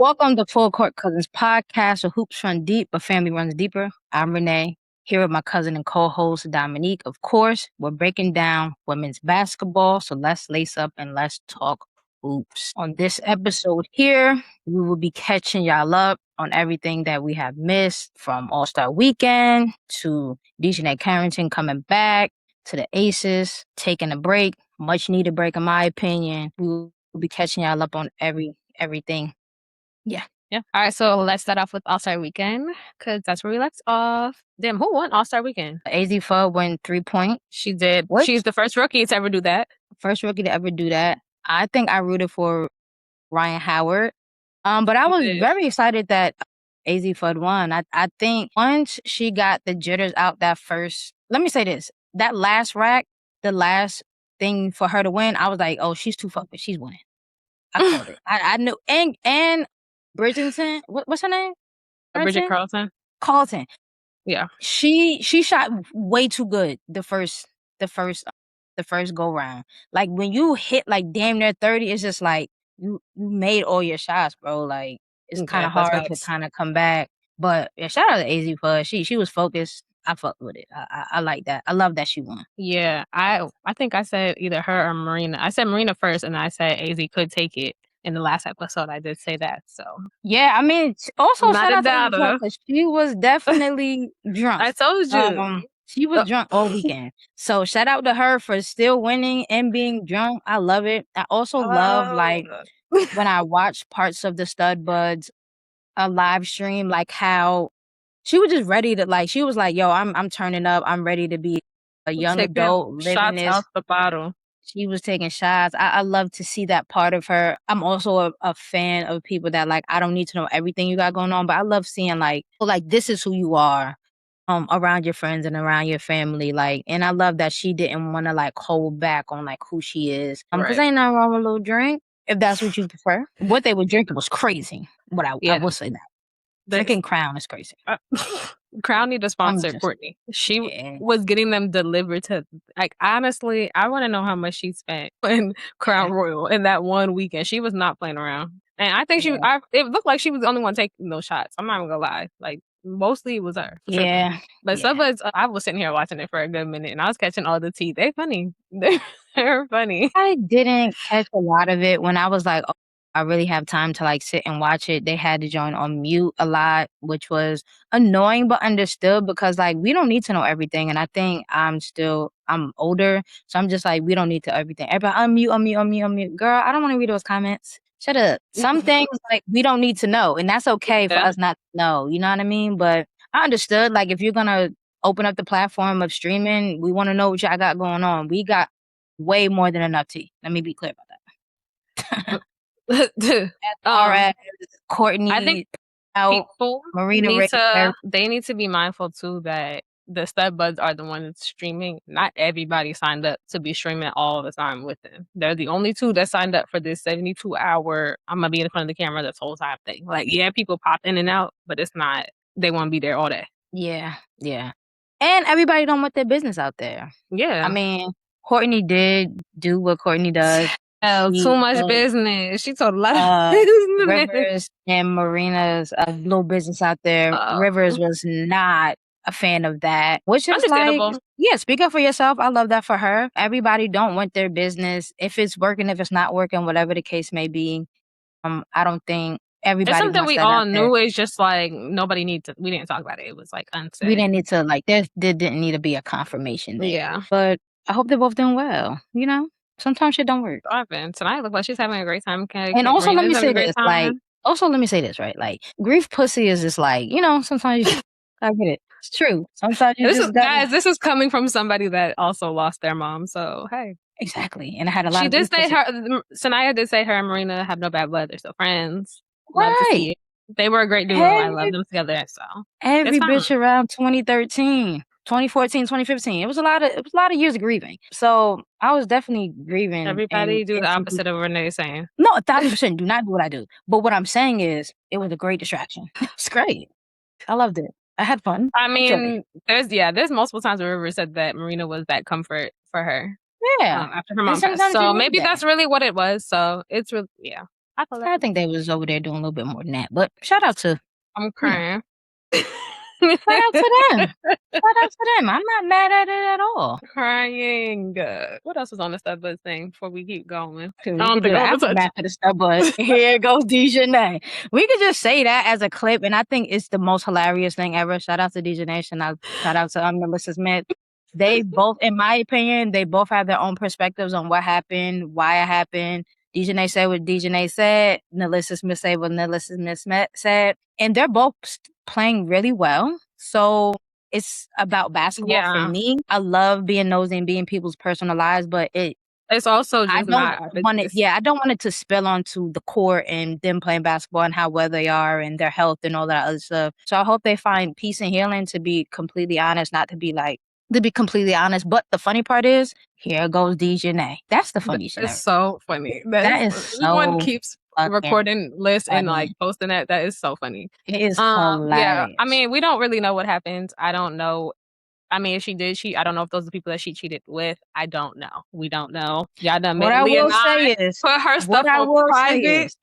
Welcome to Full Court Cousins podcast, where hoops run deep, but family runs deeper. I'm Renee, here with my cousin and co-host Dominique. Of course, we're breaking down women's basketball, so let's lace up and let's talk hoops. On this episode here, we will be catching y'all up on everything that we have missed, from All-Star Weekend to DJ Carrington coming back to the Aces taking a break, much needed break in my opinion. We will be catching y'all up on everything. Yeah. Yeah. All right. So let's start off with All-Star Weekend because that's where we left off. Damn, who won All-Star Weekend? AZ Fudd won 3-point. She did. What? She's the first rookie to ever do that. First rookie to ever do that. I think I rooted for Ryan Howard. But I was very excited that AZ Fudd won. I think once she got the jitters out that first, let me say this, that last rack, the last thing for her to win, I was like, oh, she's too focused. She's winning. I called it. I knew. And Bridgerton, what's her name? Bridget Carlton. Carlton. Yeah. She shot way too good the first go round. Like when you hit like damn near 30, it's just like you made all your shots, bro. Like it's kind of hard to kind of come back. But yeah, shout out to AZ Fudd. She was focused. I fucked with it. I like that. I love that she won. Yeah. I think I said either her or Marina. I said Marina first, and I said AZ could take it. In the last episode, I did say that. So yeah, I mean, also shout out to her because she was definitely drunk. I told you. She was drunk all weekend. So shout out to her for still winning and being drunk. I love it. I also love like when I watch parts of the Stud Buds live stream, like how she was just ready to like. She was like, "Yo, I'm turning up. I'm ready to be a young adult living shots this." Out the bottle. She was taking shots. I love to see that part of her. I'm also a fan of people that like, I don't need to know everything you got going on, but I love seeing like this is who you are around your friends and around your family. Like, and I love that she didn't want to like hold back on like who she is. Because ain't nothing wrong with a little drink if that's what you prefer. What they were drinking was crazy. But I will say that. Drinking Crown is crazy. Crown need to sponsor Courtney. She was getting them delivered to, like, honestly, I want to know how much she spent in Crown Royal in that one weekend. She was not playing around. And I think it looked like she was the only one taking those shots. I'm not even gonna lie. Like, mostly it was her. Yeah. But Subwoods, I was sitting here watching it for a good minute and I was catching all the tea. They're funny. They're funny. I didn't catch a lot of it when I was like, oh, I really have time to like sit and watch it. They had to join on mute a lot, which was annoying but understood because like we don't need to know everything. And I think I'm older, so I'm just like, we don't need to everything. Everybody unmute. Girl, I don't want to read those comments. Shut up. Some things like we don't need to know, and that's okay for us not to know. You know what I mean? But I understood like if you're gonna open up the platform of streaming, we want to know what y'all got going on. We got way more than enough tea. Let me be clear about that. Courtney, I think people they need to be mindful too that the Stud Buds are the ones streaming. Not everybody signed up to be streaming all the time with them. They're the only two that signed up for this 72-hour I'm gonna be in front of the camera this whole time thing. Like, yeah, people pop in and out, but it's not they want to be there all day. Yeah. And everybody don't want their business out there. Yeah. I mean, Courtney did do what Courtney does. Too much business. She told a lot of business. Rivers and Marina's little business out there. Rivers was not a fan of that, which is like, yeah, speak up for yourself. I love that for her. Everybody don't want their business. If it's working, if it's not working, whatever the case may be. I don't think everybody. It's something we all knew. It's just like nobody needs to. We didn't talk about it. It was like unsaid. We didn't need to like. There didn't need to be a confirmation there. Yeah, but I hope they're both doing well. You know. Sometimes shit don't work. Tonight look like she's having a great time. And also let me say this, right? Like, grief pussy is just like, you know, sometimes I get it. It's true. Sometimes this is coming from somebody that also lost their mom. So hey. Exactly. And I had a lot she did say Sanaya did say her and Marina have no bad blood. They're still friends. Right. They were a great duo. I love them together. So every bitch around 2013. 2014, 2015. It was a lot of years of grieving. So I was definitely grieving. Everybody do the opposite of what Renee's saying. No, 1,000% do not do what I do. But what I'm saying is it was a great distraction. It's great. I loved it. I had fun. I mean, there's multiple times where River said that Marina was that comfort for her. Yeah. After her mom passed. So maybe that's really what it was. So it's really, yeah. I think they was over there doing a little bit more than that. But shout out to I'm crying. Shout out to them. Shout out to them. I'm not mad at it at all. Crying. What else was on the Starbucks thing before we keep going? I don't think I'm mad for the stuff, but here goes Dejanay. We could just say that as a clip, and I think it's the most hilarious thing ever. Shout out to Dejanay. Shout out to Melissa Smith. They both, in my opinion, they both have their own perspectives on what happened, why it happened. Dejanay said what Dejanay said. Melissa Smith said what Melissa Smith said. And they're both playing really well. So it's about basketball for me. I love being nosy and being people's personal lives, but it's also just I don't want it to spill onto the court and them playing basketball and how well they are and their health and all that other stuff. So I hope they find peace and healing, to be completely honest, completely honest. But the funny part is, here goes Dejanay. That's the funny shit. It's so funny. That is so everyone keeps recording lists and like posting that. That is so funny. It is hilarious. Yeah. I mean, we don't really know what happened. I don't know. I mean, if she did cheat, I don't know if those are the people that she cheated with. I don't know. We don't know. Y'all done made Leah put her stuff on private.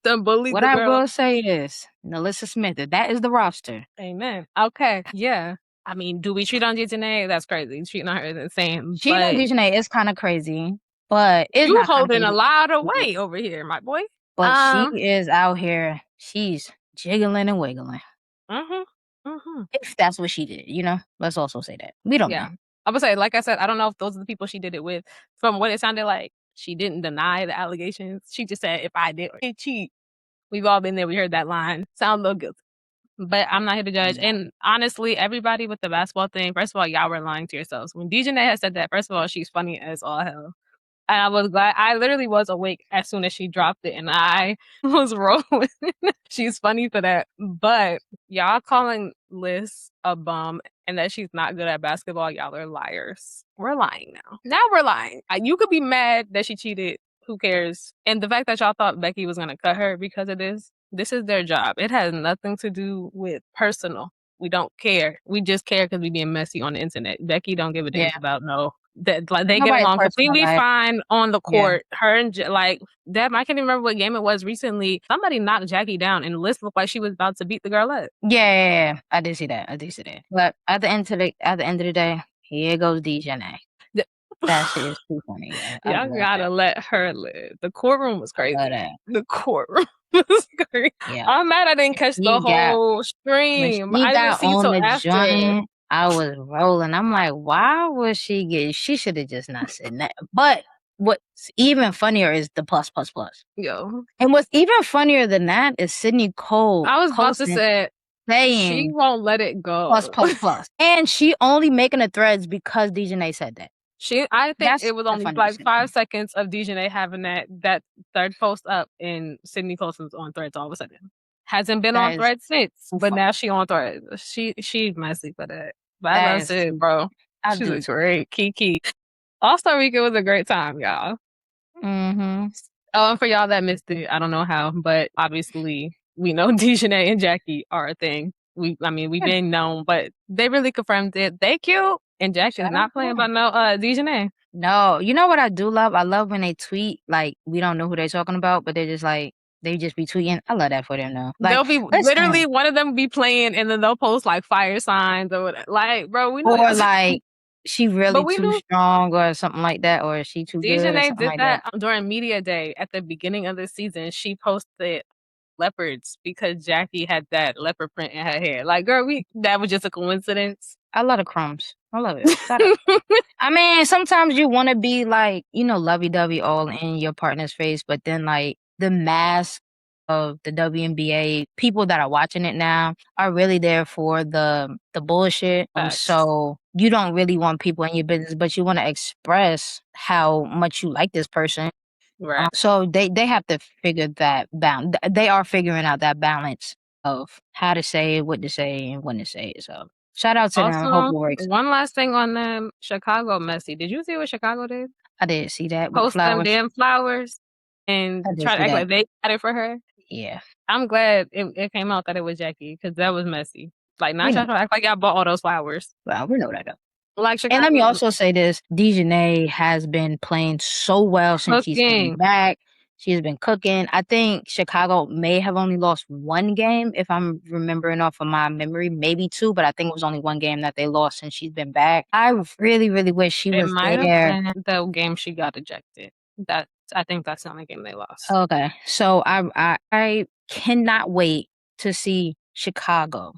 What I will say is, Melissa Smith, that is the roster. Amen. Okay. Yeah. I mean, do we cheat on Dejanay? That's crazy. Cheating on her is insane. Cheating on Dejanay is kind of crazy, but it's you holding a lot of weight over here, my boy. But she is out here. She's jiggling and wiggling. If that's what she did, let's also say that. We don't know. I would say, like I said, I don't know if those are the people she did it with. From what it sounded like, she didn't deny the allegations. She just said, if I did cheat, we've all been there. We heard that line. Sound a little guilty. But I'm not here to judge. And honestly, everybody with the basketball thing, first of all, y'all were lying to yourselves. When Dejanay had said that, first of all, she's funny as all hell. And I was glad. I literally was awake as soon as she dropped it, and I was rolling. She's funny for that. But y'all calling Liz a bum and that she's not good at basketball, y'all are liars. We're lying now. Now we're lying. You could be mad that she cheated. Who cares? And the fact that y'all thought Becky was going to cut her because of this is their job. It has nothing to do with personal. We don't care. We just care because we being messy on the internet. Becky don't give a damn about that. Like they get along completely fine on the court. Her and like Deb, I can't even remember what game it was recently. Somebody knocked Jackie down, and Liz looked like she was about to beat the girl up. Yeah. I did see that. But at the end of the day, here goes Dejanay. That shit is too funny. Y'all gotta let her live. The courtroom was crazy. The courtroom was crazy. Yeah. I'm mad I didn't catch the whole stream. I didn't see till after. Joint, I was rolling. I'm like, why was she get? She should have just not said that. But what's even funnier is the plus. Yo. And what's even funnier than that is Sydney Cole. I was about to say, saying she won't let it go. Plus. And she only making the threads because Dejanay said that. I think it was only like 5 seconds of Dejanay having that third post up, and Sydney Colson's on threads all of a sudden. Hasn't been on threads since, but now she on threads. She's messy for that. But I love Sid, bro. She's great. Kiki. All-Star Weekend was a great time, y'all. And for y'all that missed it, I don't know how, but obviously we know Dejanay and Jackie are a thing. We've been known, but they really confirmed it. They cute. And Jackson's not playing by no Dejanay. No, you know what I do love? I love when they tweet, like, we don't know who they're talking about, but they're just like, they just be tweeting. I love that for them, though. Like, they'll be literally one of them be playing, and then they'll post like fire signs or whatever. Like, bro, we know. Or like, she really too strong or something like that, or she too good. Dejanay did that during media day at the beginning of the season. She posted leopards because Jackie had that leopard print in her hair. Like, girl, that was just a coincidence. I love the crumbs. I love it. I mean, sometimes you want to be like, lovey-dovey all in your partner's face, but then like the mask of the WNBA, people that are watching it now are really there for the bullshit. So you don't really want people in your business, but you want to express how much you like this person. Right. So they have to figure that balance. They are figuring out that balance of how to say it, what to say, and when to say it. So shout out to them. Hope it works. One last thing on them, Chicago messy. Did you see what Chicago did? I did see that. Post them damn flowers and try to act like they got it for her. Yeah. I'm glad it came out that it was Jackie, because that was messy. Like, not trying to act like y'all bought all those flowers. Well, we know that though. Like Chicago. And let me also say this: Dejanay has been playing so well since she's came back. She's been cooking. I think Chicago may have only lost 1 game, if I'm remembering off of my memory, maybe 2, but I think it was only 1 game that they lost since she's been back. I really, really wish she It was might have there. been the game she got ejected. I think that's the only game they lost. Okay. So I cannot wait to see Chicago,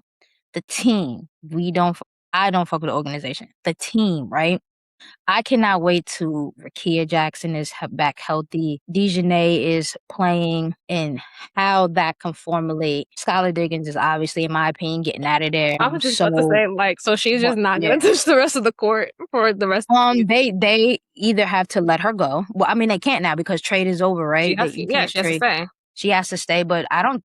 the team. I don't fuck with the organization. The team, right? I cannot wait till Rakia Jackson is back healthy. Dejanay is playing, and how that can formulate. Skylar Diggins is obviously, in my opinion, getting out of there. I was just about to say, like, so she's just not gonna touch the rest of the court for the rest of the season. They either have to let her go. Well, I mean, they can't now because trade is over, right? She has to stay. She has to stay, but I don't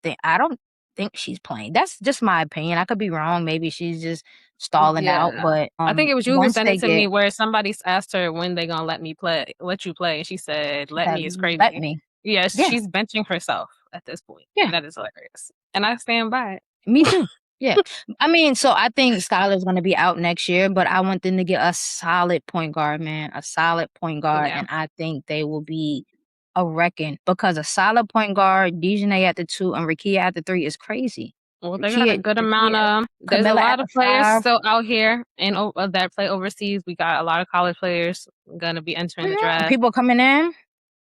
think she's playing. That's just my opinion. I could be wrong. Maybe she's just stalling out. But I think it was you who sent it to me, where somebody asked her when they gonna let you play, and she said, "Let me" is crazy. Let me. Yes, she's benching herself at this point. Yeah, that is hilarious, and I stand by it. Me too. Yeah. I mean, so I think Skylar's gonna be out next year, but I want them to get a solid point guard, man. A solid point guard. Yeah. And I think they will be a wrecking, because a solid point guard, Dejanay at the 2 and Rakia at the 3 is crazy. Well, they got a good amount of. There's a lot of players still out here and that play overseas. We got a lot of college players gonna be entering the draft. People coming in.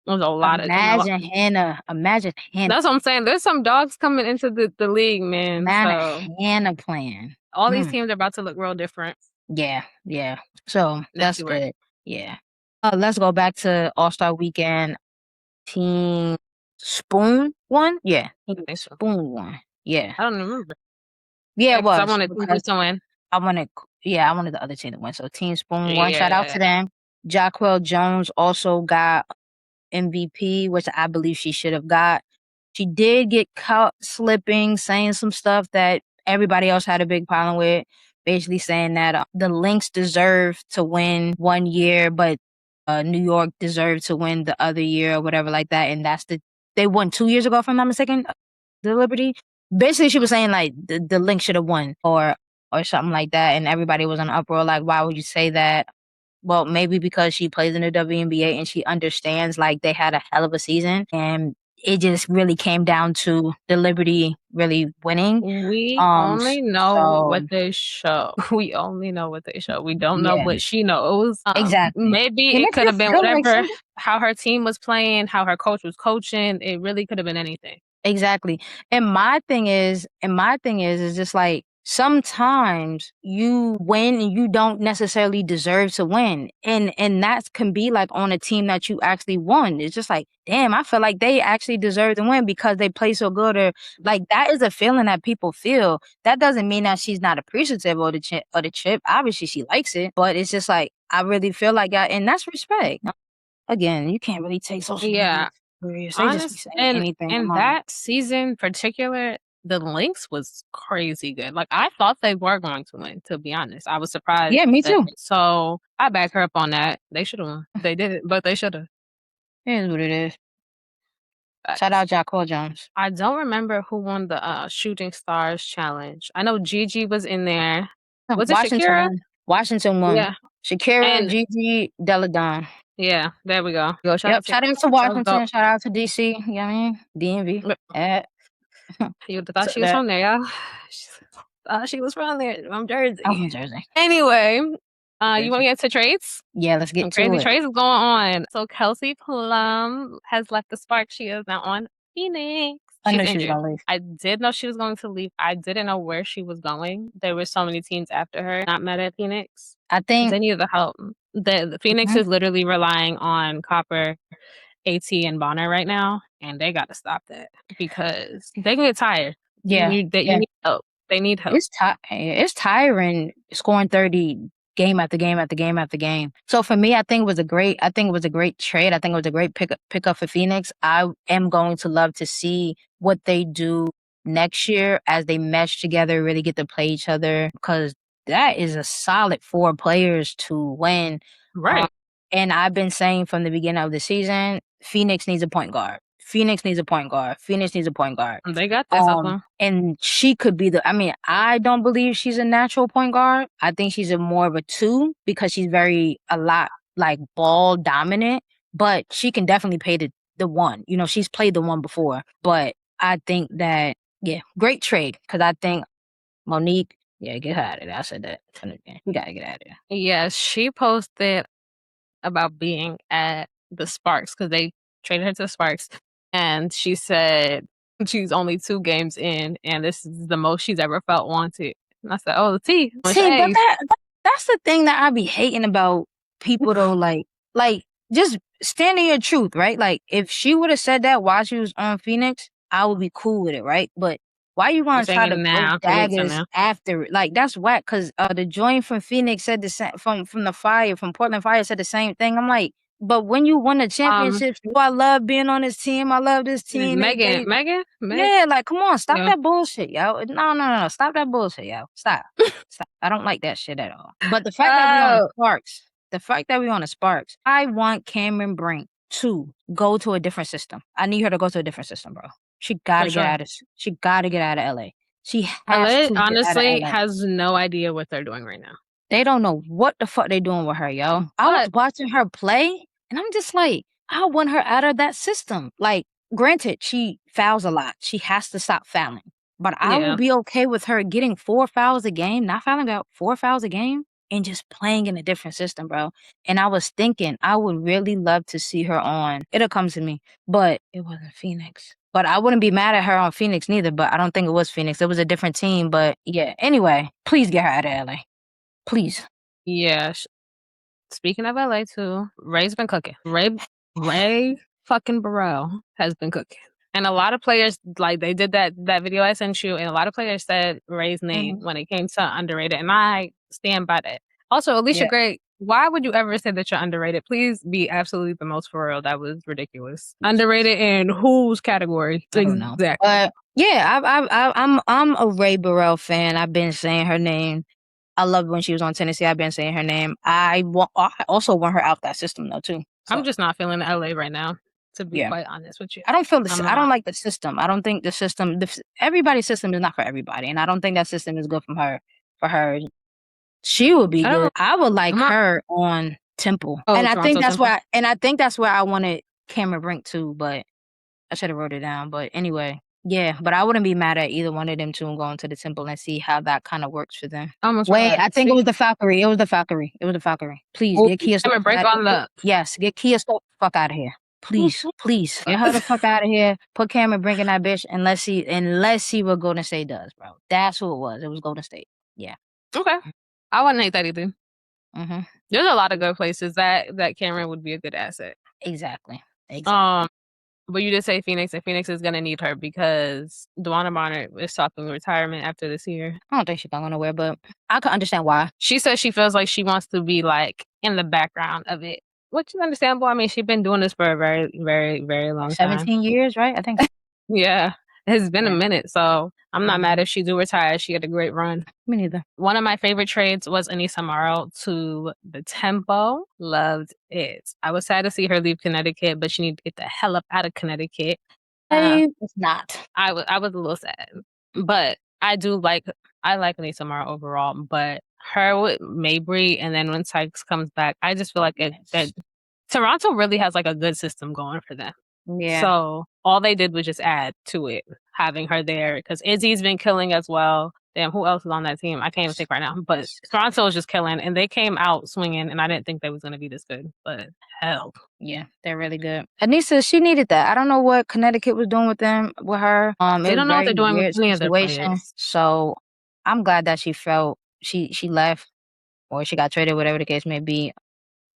There's a lot of. Imagine Hannah. That's what I'm saying. There's some dogs coming into the league, man. Hannah playing. All these teams are about to look real different. Yeah. So that's good. Yeah. Let's go back to All-Star Weekend. Team Spoon won? Yeah. Spoon won. Yeah. I don't remember. Yeah, it was. I wanted to win. I wanted the other team to win. So Team Spoon won. Shout out to them. Jaquel Jones also got MVP, which I believe she should have got. She did get caught slipping, saying some stuff that everybody else had a big problem with, basically saying that the Lynx deserved to win 1 year, but New York deserved to win the other year, or whatever like that. And they won 2 years ago, if I'm not mistaken, the Liberty. Basically, she was saying like the Lynx should have won, or something like that. And everybody was in an uproar, like, why would you say that? Well, maybe because she plays in the WNBA and she understands, like, they had a hell of a season, and it just really came down to the Liberty really winning. We only know what they show. We only know what they show. We don't know what she knows. Exactly. Maybe it could have been whatever, how her team was playing, how her coach was coaching. It really could have been anything. Exactly. And my thing is just like, sometimes you win and you don't necessarily deserve to win. And that can be like on a team that you actually won. It's just like, damn, I feel like they actually deserve to win because they play so good, or like, that is a feeling that people feel. That doesn't mean that she's not appreciative of the chip. Obviously she likes it, but it's just like, I really feel like and that's respect. Again, you can't really take social media serious. They just be saying anything. And that season in particular, the Lynx was crazy good. Like, I thought they were going to win, to be honest. I was surprised. Yeah, me too. So I back her up on that. They should have won. They did, but they should have. It is what it is. Shout out Jaquel Jones. I don't remember who won the Shooting Stars Challenge. I know Gigi was in there. Was it Shakira? Washington won. Yeah. Shakira, and Gigi, Deladon. Yeah, there we go. Shout out to Washington. Shout out to DC. You know what I mean? DMV. You would have thought she was from there, y'all. She was from there. I'm Jersey. I'm from Jersey. Anyway, you want to get to trades? Yeah, let's get to it. Crazy trades is going on. So Kelsey Plum has left the Spark. She is now on Phoenix. I know she was going to leave. I did know she was going to leave. I didn't know where she was going. There were so many teams after her not met at Phoenix. I think they needed the help. The Phoenix is literally relying on Copper, AT, and Bonner right now, and they got to stop that because they can get tired. Yeah, you need help. They need help. It's tiring scoring 30 game after game after game after game. So for me, I think it was a great trade. I think it was a great pickup for Phoenix. I am going to love to see what they do next year as they mesh together, really get to play each other, because that is a solid 4 players to win. Right. And I've been saying from the beginning of the season, Phoenix needs a point guard. Phoenix needs a point guard. They got this. And she could be I don't believe she's a natural point guard. I think she's more of a 2 because she's a lot like ball dominant, but she can definitely the one. You know, she's played the one before. But I think that, yeah, great trade. Because I think Monique, yeah, get her out of there. I said that. You got to get out of there. Yeah, she posted about being at the Sparks because they traded her to the Sparks. And she said she's only 2 games in, and this is the most she's ever felt wanted. And I said, oh, the T. See, but that's the thing that I be hating about people though. Like just stand in your truth, right? Like if she would have said that while she was on Phoenix, I would be cool with it, right? But why you want to try to throw daggers after it? Like that's whack. Cause the joint from Phoenix said the same from Portland Fire said the same thing. I'm like, but when you won the championship, I love being on this team. I love this team. Megan. Yeah, like come on, stop that bullshit, yo. No, stop that bullshit, yo. Stop. Stop. I don't like that shit at all. But the fact that we on the Sparks, I want Cameron Brink to go to a different system. I need her to go to a different system, bro. She gotta get out of. She gotta get out of LA. She has to. Honestly, has no idea what they're doing right now. They don't know what the fuck they doing with her, yo. I was watching her play, and I'm just like, I want her out of that system. Like, granted, she fouls a lot. She has to stop fouling. But I will be okay with her getting 4 fouls a game, not fouling out 4 fouls a game, and just playing in a different system, bro. And I was thinking, I would really love to see her on. It'll come to me. But it wasn't Phoenix. But I wouldn't be mad at her on Phoenix neither, but I don't think it was Phoenix. It was a different team. But yeah, anyway, please get her out of LA. Please. Yeah. Speaking of LA too, Ray's been cooking. Ray fucking Burrell has been cooking. And a lot of players, like they did that video I sent you, and a lot of players said Ray's name when it came to underrated, and I stand by that. Also, Alicia Gray, why would you ever say that you're underrated? Please be absolutely the most for real. That was ridiculous. Underrated in whose category? I don't know. Exactly. Yeah, I'm a Ray Burrell fan. I've been saying her name. I loved when she was on Tennessee. I've been saying her name. I also want her out that system though too. So. I'm just not feeling LA right now, to be quite honest with you. I don't feel I don't like the system. I don't think the system. Everybody's system is not for everybody, and I don't think that system is good for her. She would be good. I would like her on Temple, and I think that's why. And I think that's where I wanted Cameron Brink too, but I should have wrote it down. But anyway. Yeah, but I wouldn't be mad at either one of them two going to the Temple and see how that kind of works for them. Wait, I think it was the Falconry. Please get Kia Stokes. Get Kia Stokes the fuck out of here. Please, get her the fuck out of here. Put Cameron Brink in that bitch, and let's see what Golden State does, bro. That's who it was. It was Golden State. Yeah. Okay, I wouldn't hate that either. There's a lot of good places that Cameron would be a good asset. Exactly. But you did say Phoenix, and Phoenix is going to need her because Dwana Bonner is talking retirement after this year. I don't think she's going nowhere, but I can understand why. She says she feels like she wants to be like in the background of it, which is understandable. I mean, she's been doing this for a very, very, very long time. 17 years, right? I think. Yeah. It's been a minute, so I'm not mad if she do retire. She had a great run. Me neither. One of my favorite trades was Anissa Morrow to the Tempo. Loved it. I was sad to see her leave Connecticut, but she needed to get the hell up out of Connecticut. It's not. I was a little sad, but I like Anissa Morrow overall. But her with Mabry, and then when Sykes comes back, I just feel like that Toronto really has like a good system going for them. Yeah. So all they did was just add to it, having her there, because Izzy's been killing as well. Damn, who else is on that team? I can't even think right now. But Toronto is just killing, and they came out swinging, and I didn't think they was going to be this good. But hell. Yeah, they're really good. Anissa, she needed that. I don't know what Connecticut was doing with her. They don't know what they're doing with any of their players. So I'm glad that she felt she left, or she got traded, whatever the case may be.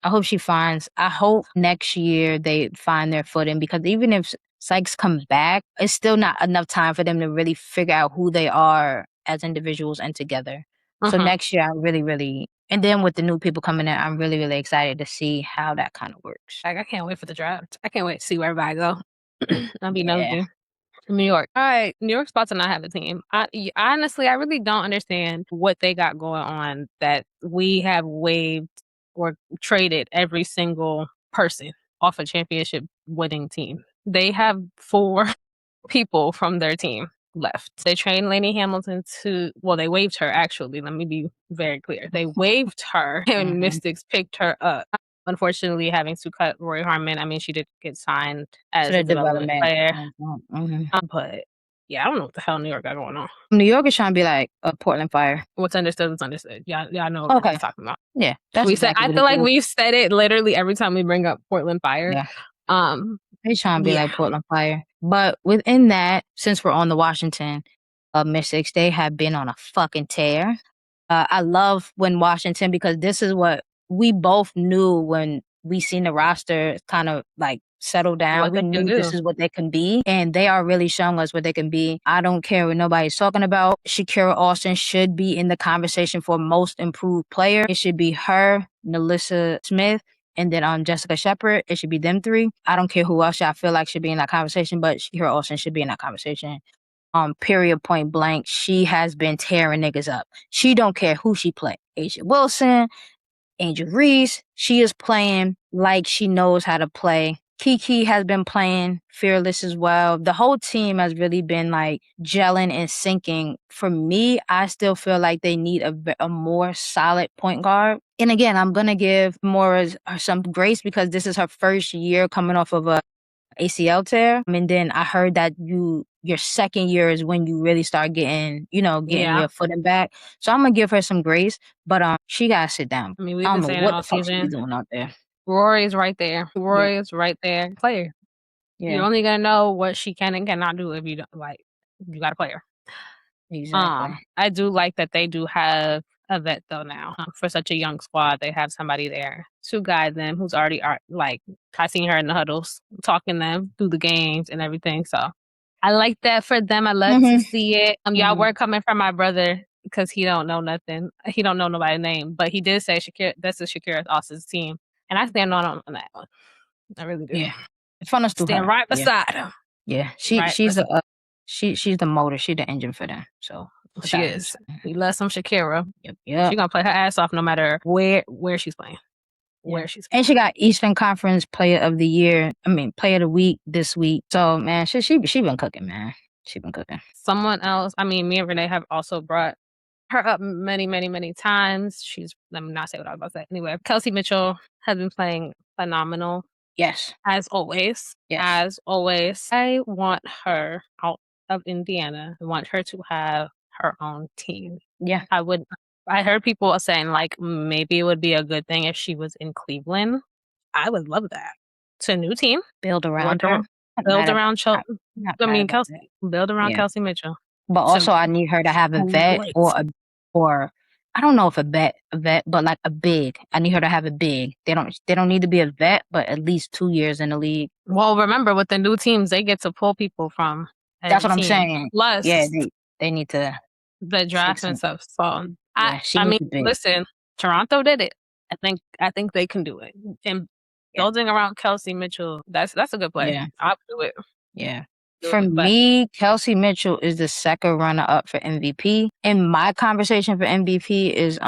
I hope next year they find their footing, because even if Sykes comes back, it's still not enough time for them to really figure out who they are as individuals and together. So next year, I really, and then with the new people coming in, I'm really, really excited to see how that kind of works. Like, I can't wait for the draft. I can't wait to see where everybody go. I'll be nosy. New York. All right, New York's about to not have a team. Honestly, I really don't understand what they got going on that we have waived or traded every single person off a championship winning team. They have 4 people from their team left. They trained Lainey Hamilton they waived her, actually. Let me be very clear. They waived her, and Mystics picked her up. unfortunately having to cut Roy Harmon. I mean, she did get signed as a development player. But yeah, I don't know what the hell New York got going on. New York is trying to be like a Portland Fire. What's understood is understood. Yeah, I know what we're talking about. Yeah, that's I feel like we've said it literally every time we bring up Portland Fire. Yeah. They trying to be like Portland Fire. But within that, since we're on the Washington Mystics, they have been on a fucking tear. I love when Washington, because this is what we both knew when we seen the roster kind of like settle down. We knew this is what they can be, and they are really showing us what they can be. I don't care what nobody's talking about. Shakira Austin should be in the conversation for most improved player. It should be her, Nalissa Smith, and then Jessica Shepard. It should be them three. I don't care who else I feel like should be in that conversation, but Shakira Austin should be in that conversation. Period, point blank. She has been tearing niggas up. She don't care who she play. Asia Wilson, Angel Reese. She is playing like she knows how to play. Kiki has been playing fearless as well. The whole team has really been like gelling and syncing. For me, I still feel like they need a more solid point guard. And again, I'm going to give Mora some grace because this is her first year coming off of a ACL tear. And then I heard that your second year is when you really start getting your footing back. So I'm gonna give her some grace, but she gotta sit down. I mean, we've been saying what the fuck she's doing out there. Rory's right there. Rory's right there. Player. Yeah. You're only gonna know what she can and cannot do if you don't you gotta play her. Exactly. I do like that they do have a vet though now. For such a young squad, they have somebody there to guide them who's already I seen her in the huddles talking them through the games and everything. So I like that for them. I love to see it. Y'all were coming from my brother because he don't know nothing. He don't know nobody's name, but he did say Shakira. This is Shakira Austin's team, and I stand on that one. I really do. Yeah, it's fun to stand right beside him. Yeah, she's the motor. She's the engine for them. So she is. We love some Shakira. Yep. She's gonna play her ass off no matter where she's playing. And she got Eastern Conference Player of the Year. Player of the Week this week. So man, she been cooking, man. She been cooking. Someone else. Me and Renee have also brought her up many, many, many times. Let me not say what I was about to say. Anyway, Kelsey Mitchell has been playing phenomenal. Yes. As always. Yes. As always. I want her out of Indiana. I want her to have her own team. Yeah. I heard people saying maybe it would be a good thing if she was in Cleveland. I would love that. It's a new team. Build around her. Build around Kelsey. Build around Kelsey Mitchell. But also I need her to have a vet or I don't know if a vet, but like a big. I need her to have a big. They don't need to be a vet, but at least 2 years in the league. Well, remember with the new teams, they get to pull people from. That's what I'm saying. Plus, they need to the draft and stuff. So listen, Toronto did it. I think they can do it. And building around Kelsey Mitchell, that's a good play. Yeah. I'll do it. Yeah. For me, Kelsey Mitchell is the second runner-up for MVP. In my conversation for MVP is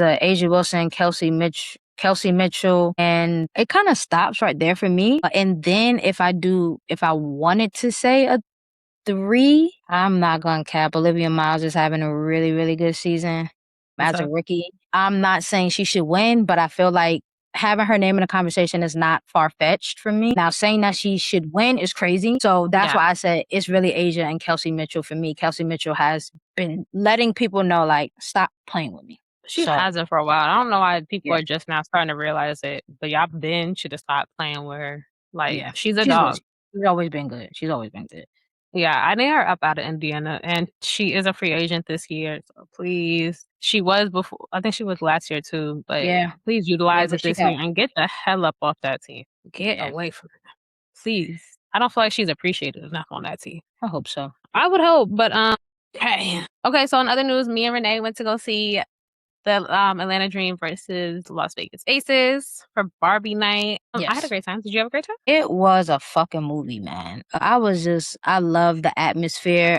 Asia Wilson, Kelsey Mitchell, and it kind of stops right there for me. And then if I wanted to say a 3, I'm not gonna cap. Olivia Miles is having a really, really good season as a rookie. I'm not saying she should win, but I feel like having her name in the conversation is not far-fetched for me. Now, saying that she should win is crazy. So that's why I said it's really Asia and Kelsey Mitchell for me. Kelsey Mitchell has been letting people know, stop playing with me. She hasn't for a while. I don't know why people are just now starting to realize it, but y'all should have stopped playing with her. She's a dog. She's always been good. Yeah, I need her up out of Indiana, and she is a free agent this year. So please, she was before. I think she was last year too. But please utilize it this year and get the hell up off that team. Get away from her, please. I don't feel like she's appreciated enough on that team. I hope so. I would hope, but okay. So in other news, me and Renee went to go see the Atlanta Dream versus Las Vegas Aces for Barbie night. I had a great time. Did you have a great time? It was a fucking movie, man. I love the atmosphere.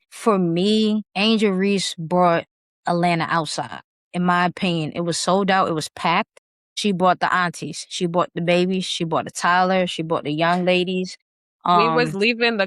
For me, Angel Reese brought Atlanta outside. In my opinion, it was sold out. It was packed. She brought the aunties. She brought the babies. She brought the Tyler. She brought the young ladies. We was leaving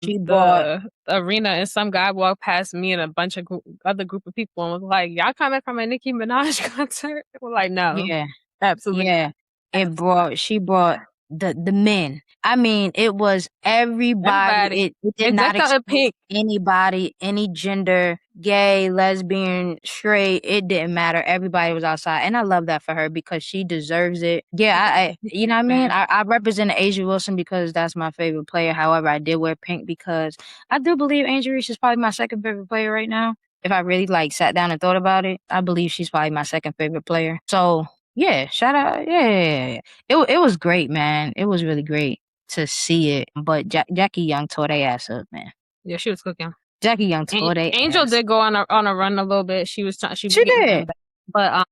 She bought the arena and some guy walked past me and a bunch of other group of people and was like, "Y'all coming from a Nicki Minaj concert?" We're like, "No, yeah. absolutely not. Yeah. Absolutely She brought the men. I mean, it was everybody. everybody." It did They not decked out in exclude pink. anybody, any gender, gay, lesbian, straight. It didn't matter. Everybody was outside. And I love that for her because she deserves it. Yeah, I you know what I mean? I represent Asia Wilson because that's my favorite player. However, I did wear pink because I do believe Angel Reese is probably my second favorite player right now. If I really like sat down and thought about it, I believe she's probably my second favorite player. So yeah, shout out. Yeah, yeah, yeah. It was great, man. It was really great to see it. But Jackie Young tore their ass up, man. Yeah, she was cooking. Jackie Young tore their Angel ass. did go on a run a little bit. She was She getting them did. back. But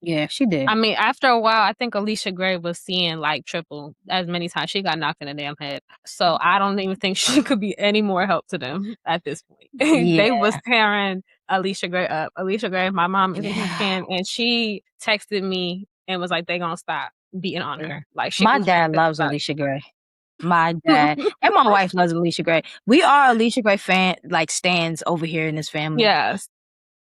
Yeah, she did. I mean, after a while, I think Alicia Gray was seeing like triple as many times. She got knocked in the damn head. So I don't even think she could be any more help to them at this point. Yeah. They was tearing Alicia Gray up. Alicia Gray, my mom is a huge fan, and she texted me and was like, "They gonna stop beating on her." Like she My was dad loves Alicia Gray. My dad and my wife loves Alicia Gray. We are Alicia Gray fan, like stands over here in this family. Yes.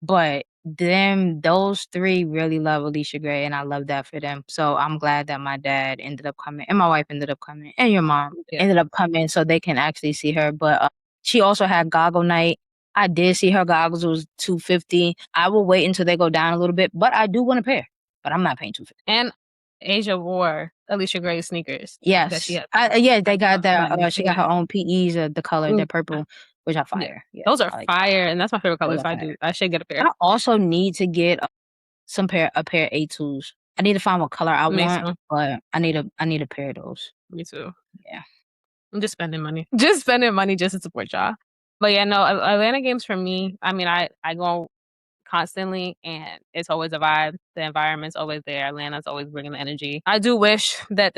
But those three really love Alicia Gray, and I love that for them. So I'm glad that my dad ended up coming, and my wife ended up coming, and your mom ended up coming, so they can actually see her. But she also had goggle night. I did see her goggles. It was $250. I will wait until they go down a little bit, but I do want a pair. But I'm not paying $250. And Asia wore Alicia Gray sneakers. Yes. Yeah, they got that. She got her own PEs, the color, they're purple, which are fire. Yeah. Those are fire, and that's my favorite color. I should get a pair. I also need to get a pair of A2s. I need to find what color I want, but I need a pair of those. Me too. Yeah. I'm just spending money. Just spending money just to support y'all. But yeah, no, Atlanta games for me, I mean, I go constantly and it's always a vibe. The environment's always there. Atlanta's always bringing the energy. I do wish that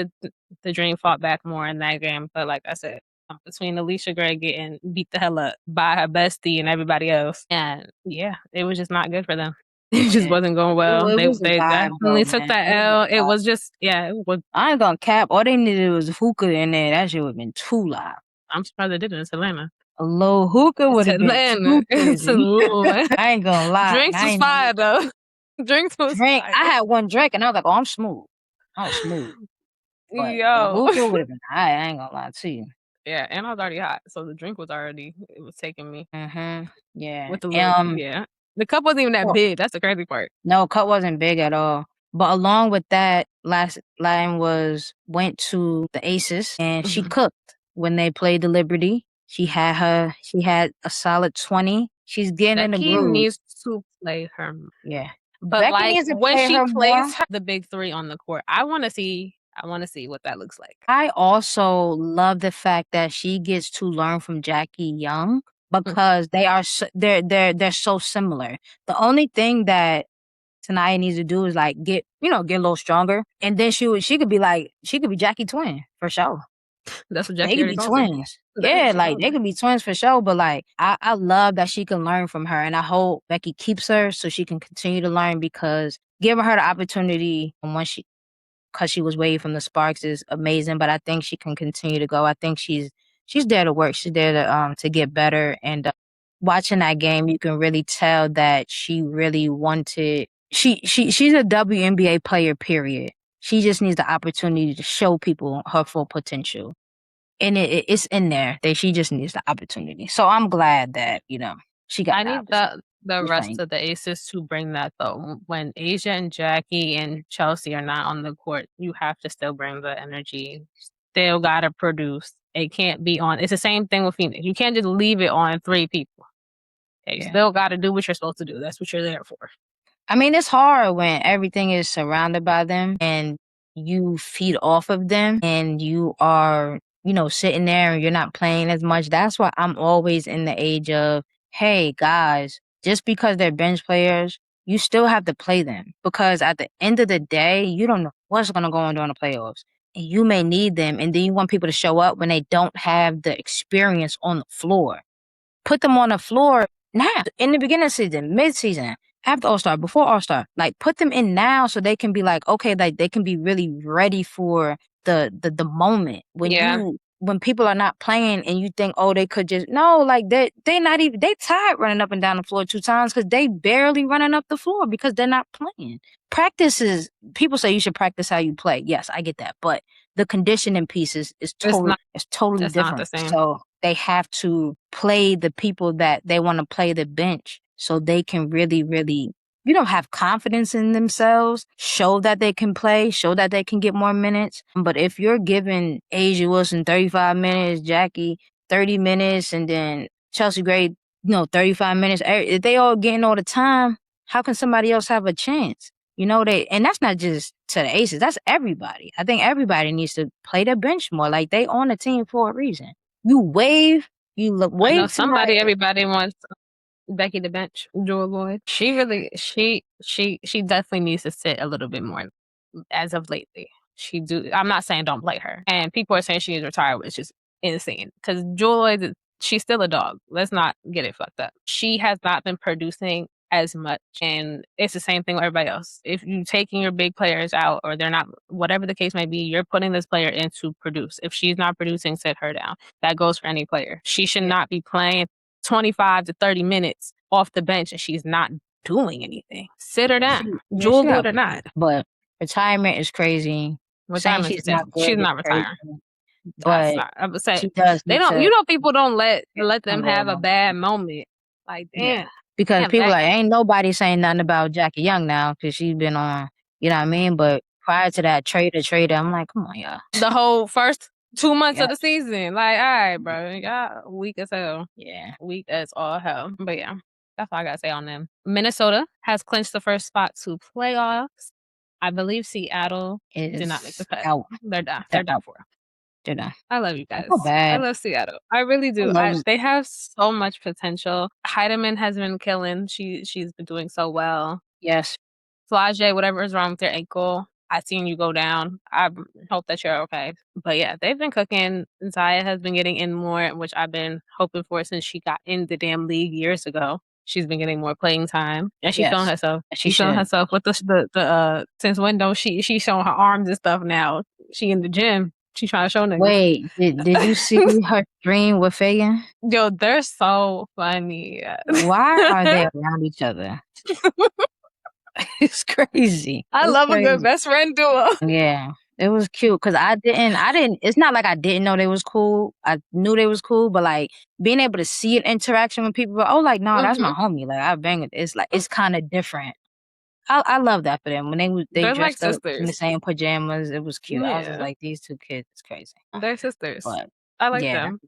the Dream fought back more in that game, but like I said, between Alicia Gray getting beat the hell up by her bestie and everybody else, and yeah, it was just not good for them. It just wasn't going well. They definitely took that L. It was just it was. I ain't gonna cap. All they needed was hookah in there. That shit would have been too loud. I'm surprised they did it. It's Atlanta. A little hookah would have been It's Atlanta. I ain't gonna lie. Drinks was fire though. Drinks was fire. I had one drink and I was like, oh, I'm smooth. I was smooth. But yo, hookah would have been high. I ain't gonna lie to you. Yeah, and I was already hot, so the drink was it was taking me. Yeah. With the yeah. The cup wasn't even that big. That's the crazy part. No, cup wasn't big at all. But along with that, last line went to the Aces, and she cooked when they played the Liberty. She had a solid 20. She's getting in the groove. Becky needs to play her. Yeah. But Becky like when she plays the big three on the court, I want to see what that looks like. I also love the fact that she gets to learn from Jackie Young because they're so similar. The only thing that Tanaya needs to do is like get a little stronger, and then she could be Jackie twin for sure. That's what Jackie. They could be twins. Yeah, like they could be twins for sure. But like I love that she can learn from her, and I hope Becky keeps her so she can continue to learn because giving her the opportunity because she was away from the Sparks is amazing. But I think she can continue to go. I think she's there to work. She's there to get better. And watching that game, you can really tell that she really wanted. She's a WNBA player. Period. She just needs the opportunity to show people her full potential. And it's in there. She just needs the opportunity. So I'm glad that, she got I need the rest of the Aces to bring that though. When Asia and Jackie and Chelsea are not on the court, you have to still bring the energy. Still gotta produce. It can't be on. It's the same thing with Phoenix. You can't just leave it on three people. You still gotta do what you're supposed to do. That's what you're there for. I mean, it's hard when everything is surrounded by them and you feed off of them and you are, sitting there and you're not playing as much. That's why I'm always in the age of, hey, guys, just because they're bench players, you still have to play them because at the end of the day, you don't know what's going to go on during the playoffs. And you may need them. And then you want people to show up when they don't have the experience on the floor. Put them on the floor now, in the beginning of the season, mid-season, after All-Star, before All-Star. Like, put them in now so they can be like, okay, like they can be really ready for the moment. When when people are not playing and you think, oh, they could just no, like they not even they tired running up and down the floor 2 times because they barely running up the floor because they're not playing. Practice is people say you should practice how you play. Yes, I get that, but the conditioning piece is totally it's not the different. same. So they have to play the people that they want to play the bench so they can really, really have confidence in themselves, show that they can play, show that they can get more minutes. But if you're giving Asia Wilson 35 minutes, Jackie 30 minutes, and then Chelsea Gray, 35 minutes, if they all getting all the time, how can somebody else have a chance? And that's not just to the Aces, that's everybody. I think everybody needs to play their bench more. Like they on the team for a reason. You wave I know tonight. everybody wants Becky the bench, Jewel Lloyd. She really, she definitely needs to sit a little bit more as of lately. I'm not saying don't play her. And people are saying she needs to retire, which is insane. Because Jewel Lloyd, she's still a dog. Let's not get it fucked up. She has not been producing as much. And it's the same thing with everybody else. If you're taking your big players out or they're not, whatever the case may be, you're putting this player in to produce. If she's not producing, sit her down. That goes for any player. She should not be playing 25 to 30 minutes off the bench and she's not doing anything. Sit her down. Jewel good or not. But retirement is crazy. Retirement she's not good. She's not retiring. But I would say she does. They don't. People don't let them have a bad moment. Like damn. Yeah. Because people ain't nobody saying nothing about Jackie Young now because she's been on. You know what I mean? But prior to that, trader, I'm like, come on, y'all. The whole first 2 months of the season, like, all right, bro, y'all weak as hell. Yeah, weak as all hell. But yeah, that's all I gotta say on them. Minnesota has clinched the first spot to playoffs. I believe Seattle did not make the cut. Out. They're done. They're done for. They're done. I love you guys. I love Seattle. I really do. They have so much potential. Heidemann has been killing. She's been doing so well. Yes. Flage, whatever is wrong with their ankle, I seen you go down. I hope that you're okay. But yeah, they've been cooking. Zaya has been getting in more, which I've been hoping for since she got in the damn league years ago. She's been getting more playing time, and she's showing herself. She's showing herself with the since when don't she's showing her arms and stuff now. She in the gym. She's trying to show niggas. Wait, did you see her stream with Fagan? Yo, they're so funny. Why are they around each other? It's crazy. I love a good best friend duo. Yeah, it was cute because I didn't. It's not like I didn't know they was cool. I knew they was cool, but like being able to see an interaction with people, no, that's my homie. Like I bang it. It's like it's kind of different. I love that for them when they dressed like up in the same pajamas. It was cute. Yeah. I was just like, these two kids, it's crazy. They're sisters. But I like them.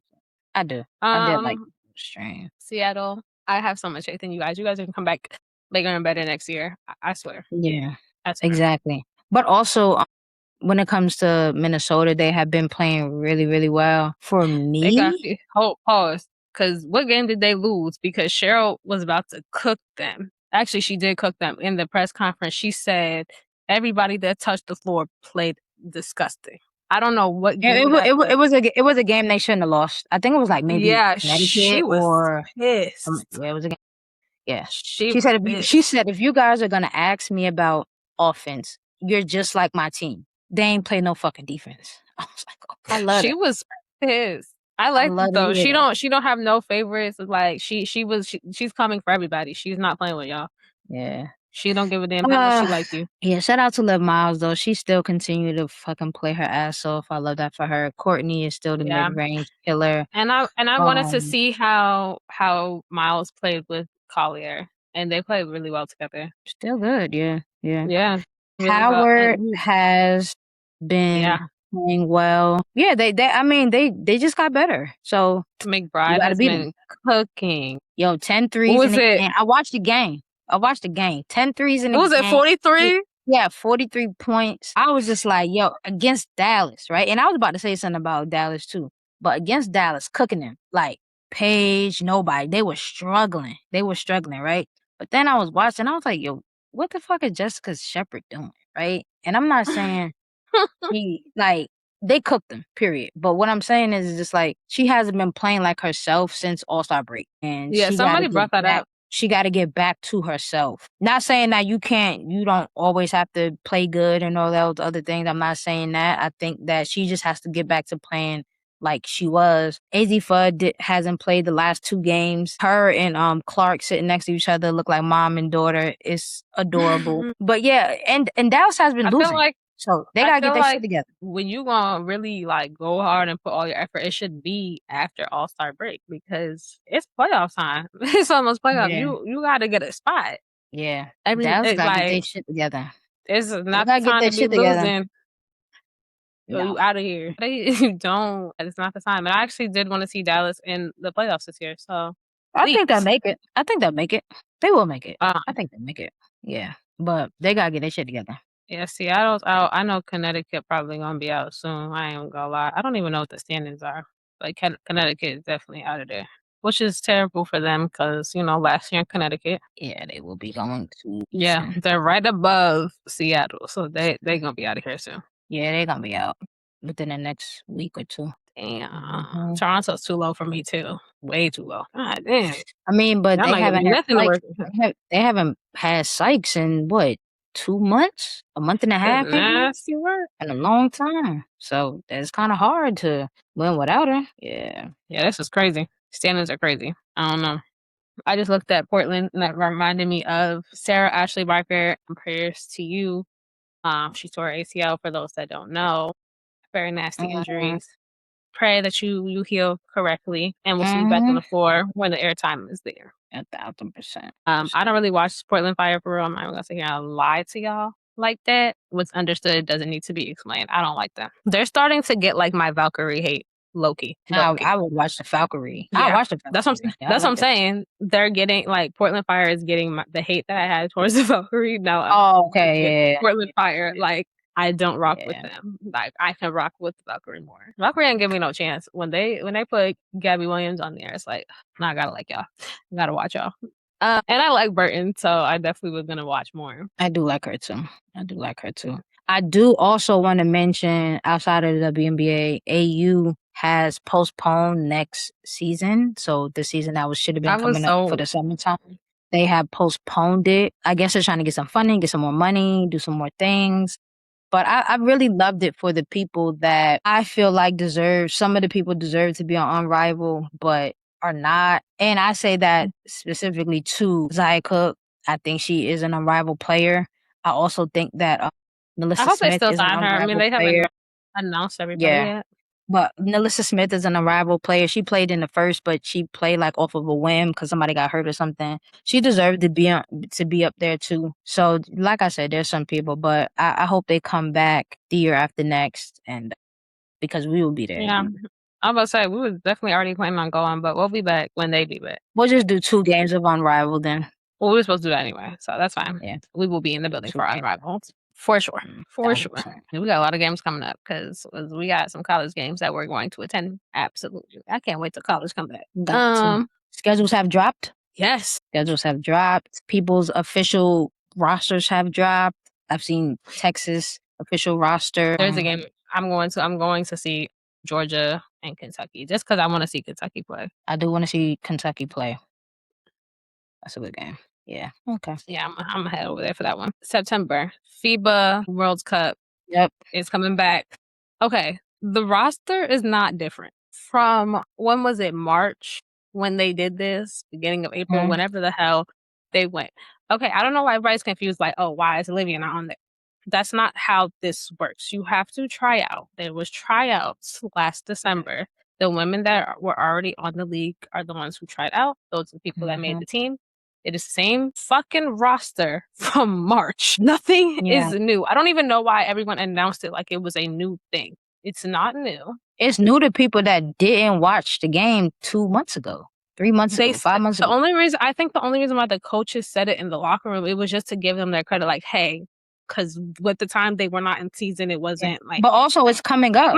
I do. I did like stream. Seattle. I have so much faith in you guys. You guys can come back bigger and better next year. I swear. Yeah, exactly. But also, when it comes to Minnesota, they have been playing really, really well. For me, pause. Because what game did they lose? Because Cheryl was about to cook them. Actually, she did cook them in the press conference. She said everybody that touched the floor played disgusting. I don't know what game. It was a game they shouldn't have lost. I think it was like maybe she was pissed. Yeah, it was a game. Yeah, she said if you guys are gonna ask me about offense, you're just like my team. They ain't play no fucking defense. I was like, I love it. She was pissed. I like it though. She don't have no favorites. Like she's coming for everybody. She's not playing with y'all. Yeah. She don't give a damn how much she like you. Yeah, shout out to Liv Miles though. She still continue to fucking play her ass off. I love that for her. Courtney is still the mid-range killer. And I wanted to see how Miles played with Collier. And they played really well together. Still good, yeah. Yeah. Really Howard has been playing well. Yeah, they just got better. So McBride has been cooking. Yo, 10 threes in the game. I watched the game. 10 threes in the game. Was it 43? Yeah, 43 points. I was just like, yo, against Dallas, right? And I was about to say something about Dallas too. But against Dallas, cooking them. Like Paige, nobody. They were struggling, right? But then I was watching, I was like, yo, what the fuck is Jessica Shepard doing, right? And I'm not saying they cooked them, period. But what I'm saying is just like she hasn't been playing like herself since All-Star break. And somebody brought that up. She got to get back to herself. Not saying that you don't always have to play good and all those other things. I'm not saying that. I think that she just has to get back to playing like she was. AZ Fudd hasn't played the last 2 games. Her and Clark sitting next to each other look like mom and daughter. It's adorable. But yeah, and Dallas has been losing. So they gotta get their shit together. When you gonna really like go hard and put all your effort, it should be after All-Star break because it's playoff time. It's almost playoff. Yeah. You gotta get a spot. Yeah. Dallas gotta get their shit together. It's not the time to be losing. So you out of here. You don't. It's not the time. And I actually did want to see Dallas in the playoffs this year. So I think they'll make it. I think they'll make it. They will make it. I think they'll make it. Yeah. But they gotta get their shit together. Yeah, Seattle's out. I know Connecticut probably gonna be out soon. I ain't gonna lie. I don't even know what the standings are. Like Connecticut is definitely out of there, which is terrible for them because last year in Connecticut. Yeah, they will be going to. Yeah, they're right above Seattle, so they gonna be out of here soon. Yeah, they're gonna be out within the next week or 2. Damn, Toronto's too low for me too. Way too low. God damn. I mean, but they haven't had Sykes. They haven't had Sykes in what, 2 months, a month and a half, nasty work, in a long time. So it's kind of hard to win without her. Yeah, this is crazy. Standings are crazy. I don't know. I just looked at Portland, and that reminded me of Sarah Ashlee Barker. Prayers to you. She tore her ACL. For those that don't know, very nasty injuries. Pray that you heal correctly, and we'll see you back on the floor when the airtime is there. 1,000%. I don't really watch Portland Fire for real. I'm not even gonna sit here and lie to y'all like that. What's understood doesn't need to be explained. I don't like them. They're starting to get like my Valkyrie hate. Low-key. I would watch the Valkyrie. Yeah, I watch the Valkyrie. That's what I'm saying. They're getting like Portland Fire is getting the hate that I had towards the Valkyrie. Now, okay, Portland Fire, like I don't rock with them. Like I can rock with Valkyrie more. Valkyrie ain't give me no chance. When they put Gabby Williams on there, it's like, I gotta like y'all. I gotta watch y'all. And I like Burton, so I definitely was gonna watch more. I do like her too. I do also want to mention, outside of the WNBA, AU has postponed next season. So the season that should have been coming up for the summertime, they have postponed it. I guess they're trying to get some funding, get some more money, do some more things. But I really loved it for the people that I feel like some of the people deserve to be on Unrivaled, but are not. And I say that specifically to Zia Cook. I think she is an Unrivaled player. I also think that Melissa Smith they still is an sign her. I mean, they haven't announced everybody yet. But Melissa Smith is an Unrivaled player. She played in the first, but she played like off of a whim because somebody got hurt or something. She deserved to be up there too. So, like I said, there's some people, but I hope they come back the year after next, and because we will be there. Yeah, I'm about to say we was definitely already planning on going, but we'll be back when they be back. We'll just do 2 games of Unrivaled then. Well, we were supposed to do that anyway, so that's fine. Yeah, we will be in the building for Unrivaled. For sure. For sure. We got a lot of games coming up because we got some college games that we're going to attend. Absolutely. I can't wait till college come back. Schedules have dropped? Yes. Schedules have dropped. People's official rosters have dropped. I've seen Texas official roster. There's a game I'm going to see Georgia and Kentucky just because I want to see Kentucky play. I do want to see Kentucky play. That's a good game. Yeah. Okay. Yeah, I'm gonna head over there for that one. September, FIBA World Cup. Yep. Is coming back. Okay. The roster is not different from, when was it, March, when they did this, beginning of April, whenever the hell they went. Okay, I don't know why everybody's confused, like, oh, why is Olivia not on there? That's not how this works. You have to try out. There was tryouts last December. The women that were already on the league are the ones who tried out. Those are the people that made the team. It is the same fucking roster from March. Nothing is new. I don't even know why everyone announced it like it was a new thing. It's not new. It's new to people that didn't watch the game 2 months ago, 3 months ago, 5 months ago. I think the only reason why the coaches said it in the locker room, it was just to give them their credit, like, hey, because with the time they were not in season, it wasn't like. But also, it's coming up.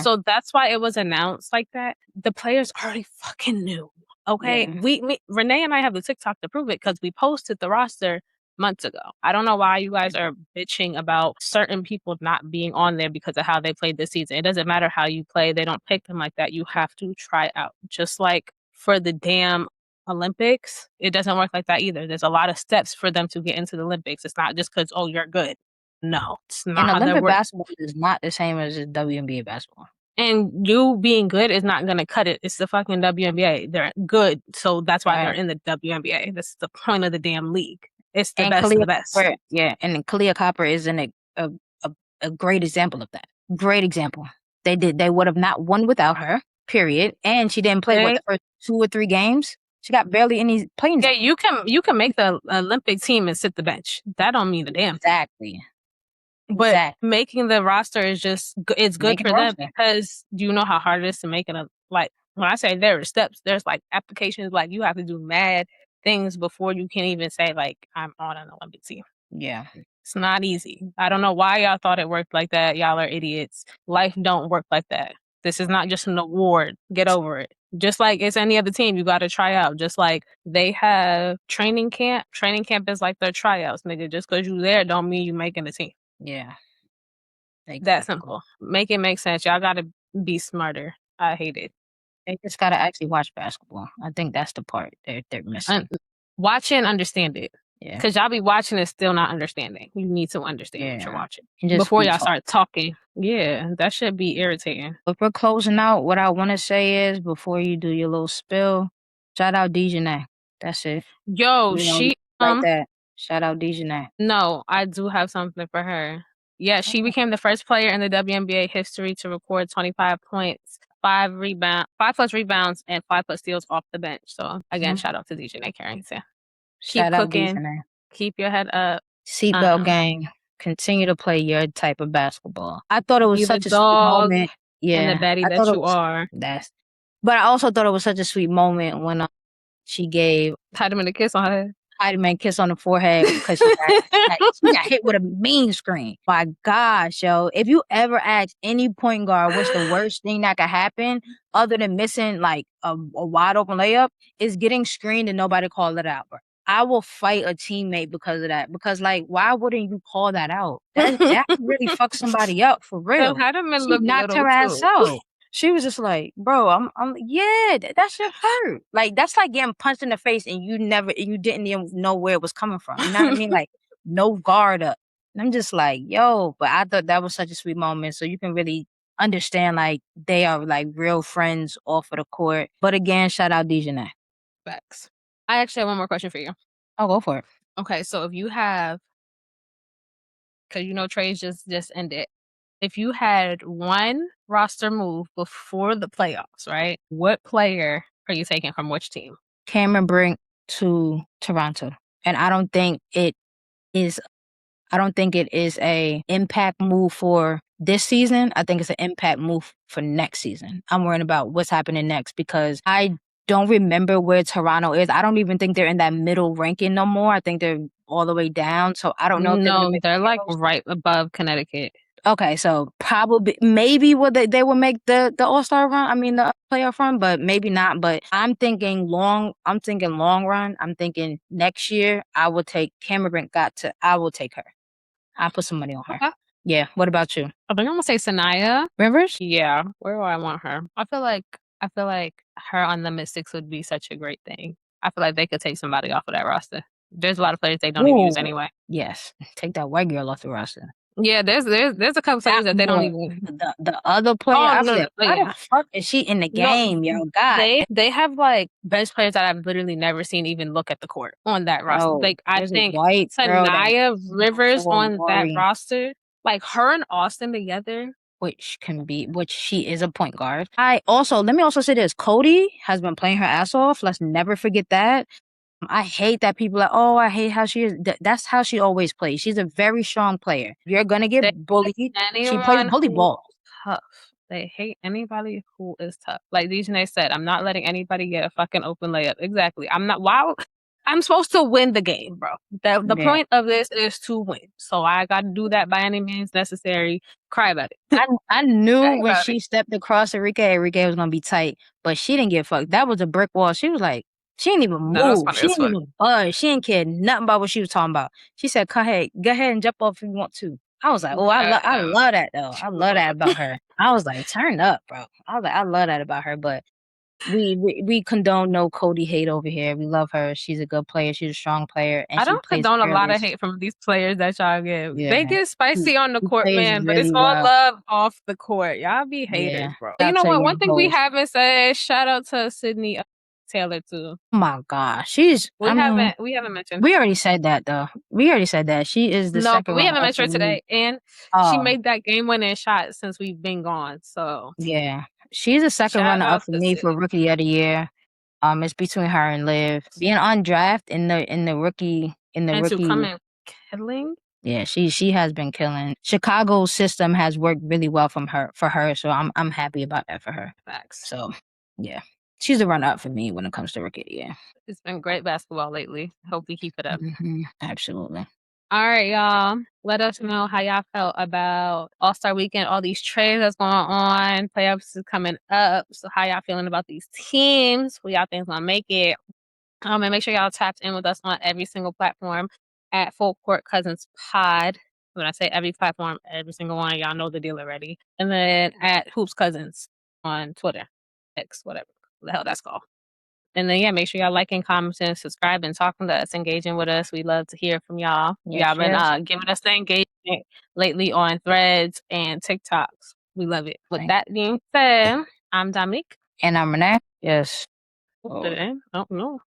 So that's why it was announced like that. The players already fucking knew. Okay, we Renee and I have the TikTok to prove it because we posted the roster months ago. I don't know why you guys are bitching about certain people not being on there because of how they played this season. It doesn't matter how you play. They don't pick them like that. You have to try out. Just like for the damn Olympics, it doesn't work like that either. There's a lot of steps for them to get into the Olympics. It's not just because, oh, you're good. No, it's not. And Olympic basketball is not the same as WNBA basketball. And you being good is not going to cut it. It's the fucking WNBA. They're good, so that's why they're in the WNBA. That's the point of the damn league. It's the best of the best. Yeah, and then Kalia Copper is a great example of that. Great example. They would have not won without her, period. And she didn't play, the first 2 or 3 games? She got barely any playing time. Yeah, you can make the Olympic team and sit the bench. That don't mean a damn thing. Exactly. But making the roster is just, it's good for them because do you know how hard it is to make it like, when I say there are steps, there's like applications, like you have to do mad things before you can even say like, I'm on an Olympic team. Yeah. It's not easy. I don't know why y'all thought it worked like that. Y'all are idiots. Life don't work like that. This is not just an award. Get over it. Just like it's any other team, you got to try out. Just like they have training camp. Training camp is like their tryouts, nigga. Just because you there don't mean you making the team. Yeah. That simple. Make it make sense. Y'all got to be smarter. I hate it. They just got to actually watch basketball. I think that's the part they're missing. Watch it and understand it. Yeah. Because y'all be watching and still not understanding. You need to understand what you're watching. Before y'all start talking. Yeah, that should be irritating. If we're closing out, what I want to say is, before you do your little spill, shout out Dejanay. That's it. Yo, she... like that. Shout out Dejanay. No, I do have something for her. Yeah, she became the first player in the WNBA history to record 25 points, 5 plus rebounds, and 5 plus steals off the bench. So, again, shout out to Dejanay Carrington. Keep cooking. Keep your head up. Seatbelt gang. Continue to play your type of basketball. I thought it was such a sweet moment. Yeah, and the baddie that you are. But I also thought it was such a sweet moment when she gave Hydeman a kiss on her head. Hydeman a kiss on the forehead because she got hit with a mean screen. My gosh, yo! If you ever ask any point guard what's the worst thing that could happen, other than missing like a wide open layup, is getting screened and nobody call it out, bro. I will fight a teammate because of that. Because, like, why wouldn't you call that out? That really fuck somebody up, for real. She knocked her ass out. She was just like, bro, yeah, that shit hurt. Like, that's like getting punched in the face and you didn't even know where it was coming from. You know what I mean? Like, no guard up. And I'm just like, yo, but I thought that was such a sweet moment. So you can really understand, like, they are, like, real friends off of the court. But again, shout out Dejanay. Facts. I actually have one more question for you. I'll go for it. Okay, so if you have, because you know trades just ended. If you had one roster move before the playoffs, right? What player are you taking from which team? Cameron Brink to Toronto. And I don't think it is a impact move for this season. I think it's an impact move for next season. I'm worrying about what's happening next because I don't remember where Toronto is. I don't even think they're in that middle ranking no more. I think they're all the way down. So I don't know. No, they're like right above Connecticut. Okay, so probably maybe they will make the All-Star run. I mean the playoff run, but maybe not. But I'm thinking long run. I'm thinking next year I will take Cameron Brink. I will take her. I'll put some money on her. Okay. Yeah. What about you? I think I'm gonna say Sanaya Rivers. Yeah. Where do I want her? I feel like her on the Mystics would be such a great thing. I feel like they could take somebody off of that roster. There's a lot of players they don't even use anyway. Yes. Take that white girl off the roster. Yeah, there's a couple players that they don't even. The other player, why the fuck is she in the game, yo? God, they have like bench players that I've literally never seen even look at the court on that roster. Like I think Sanaya Rivers on that roster, like her and Austin together, which she is a point guard. Let me also say this: Cody has been playing her ass off. Let's never forget that. I hate that people are like, oh, I hate how she is. That's how she always plays. She's a very strong player. You're going to get bullied. She plays bully ball. Tough. They hate anybody who is tough. Like Dejanay said, I'm not letting anybody get a fucking open layup. Exactly. I'm supposed to win the game, bro. The point of this is to win. So I got to do that by any means necessary. Cry about it. I knew when she stepped across Enrique was going to be tight, but she didn't get fucked. That was a brick wall. She was like, she didn't even move. She didn't even budge. She didn't care nothing about what she was talking about. She said, go ahead and jump off if you want to. I was like, oh, I love that though. I love that about her. I was like, turn up, bro. I was like, I love that about her. But We condone no Cody hate over here. We love her. She's a good player. She's a strong player, and I she don't plays condone a lot of fearless. hate from these players that y'all give. Yeah, They get spicy on the she court, plays man, but it's really all well. love off the court. Y'all be Yeah. haters, bro. You Shout out know to what? your One thing we host. haven't said, shout out to Sydney Taylor too. Oh my gosh, she's. We I mean, haven't mentioned. we already said that though. We already said that she is the No, second but we runner haven't up for mentioned her me. today, and she Oh made that game-winning shot since we've been gone. So yeah, she's the second shout runner up out for to me for Sydney. rookie of the year. It's between her and Liv. Being on draft in the rookie And to come in killing. Yeah, she has been killing. Chicago's system has worked really well for her, so I'm happy about that for her. Facts. So yeah, she's a runner up for me when it comes to rookie. Yeah, It's been great basketball lately. Hope we keep it up. Absolutely. All right, y'all. Let us know how y'all felt about All-Star Weekend, all these trades that's going on. Playoffs is coming up. So how y'all feeling about these teams? Who y'all think's gonna make it? And make sure y'all tapped in with us on every single platform at Full Court Cousins Pod. When I say every platform, every single one, y'all know the deal already. And then at Hoops Cousins on Twitter, X, whatever the hell that's called. And then, yeah, make sure y'all liking, commenting, subscribing, talking to us, engaging with us. We love to hear from y'all. Yes, Y'all been giving us the engagement lately on Threads and TikToks. We love it. With that being said, I'm Dominique. And I'm Renee. Yes. Oh no.